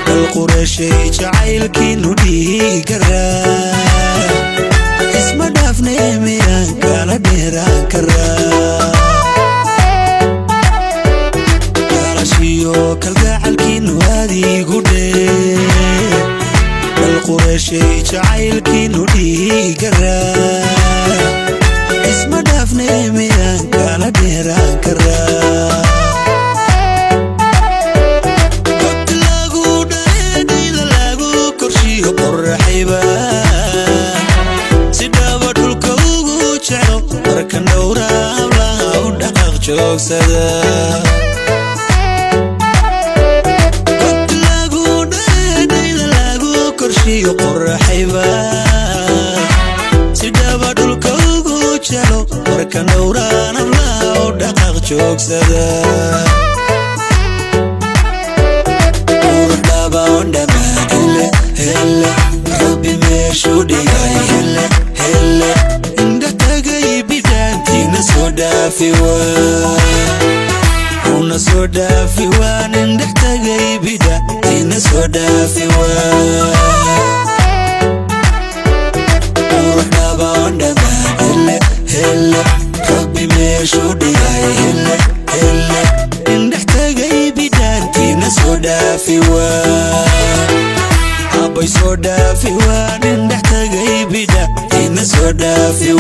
القرشي جعيلكي نودي قرا اسم دافني ميان كالا ديرا كرا كالاشيو كالقاعلكي نوادي قدي القرشي جعيلكي نودي قرا اسم دافني ميان كالا ديرا كرا joogsada qad lagu dheedayda lagu korshiyo qorraxayba sidaba dhulka ugu jelo marka dhowraan ablaa u dhaqaaq joogsada urdaba ondhama hele hele rabbi meeshuu dhigay hele hele indha tagay bidaantiina soo dhaafi una soo dhaafi waan indhax tagay bidaantiina soo dhaafi urdaba ondhama hele hele rabbi meeshuu dhigay hele hele indhax tagay bidaantiina soo dhaafi abbay soo dhaafi waan indhax tagay bidaantiina soo dhaafi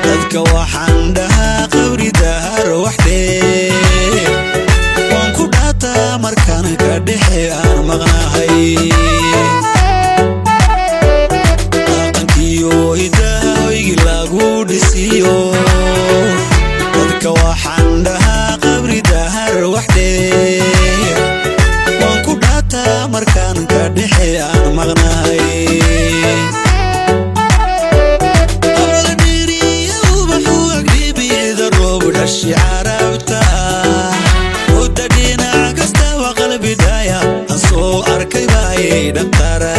dadka waxaan dhahaa qabri dahar waxdee waan ku dhaataa markaan ka dhexe aan maqnahay dhaqankiyo hidaha hoygi lagu dhisiyo dadka waxaan dhahaa qabri dahar waxdee waan ku dhaataa markaan ka dhexe aan maqnahay عربتا وددينا كستا وقلبي دايا أنصو أركي باي دكتارا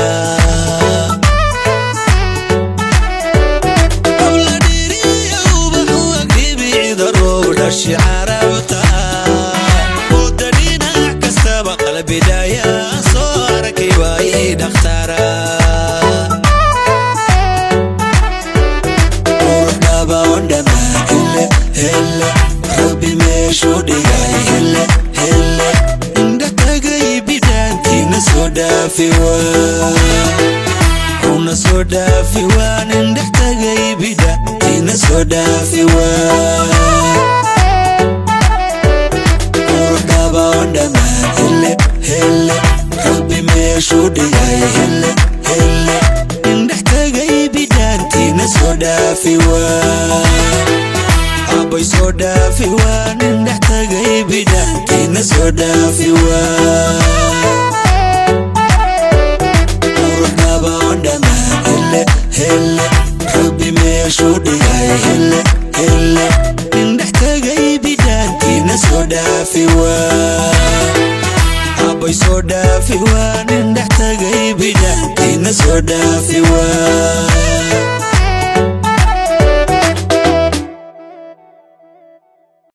قبل ديري وبحو أقريبي ضروب دشي عربتا وددينا كستا وقلبي دايا أنصو أركي باي دكتارا ورقابا وندما هلا هلا rabbi meeshuu dhigay hele hele indha tagay bidaantiina soo dhaafi una soo dhaafi waan indhax tagay bidaantiina soo dhaafi urdaba ondhama hele hele rabbi meeshuu dhigay hele hele indhax tagay bidaantiina soo dhaafi abbay soo dhaafi waan indhax tagay bidaantiina soo dhaafi urdaba ondhama hele hele rabbi meeshuu dhigay hele hele indhax tagay bidaantiina soo dhaafi abbay soo dhaafi waan indhax tagay bidaantiina soo dhaafi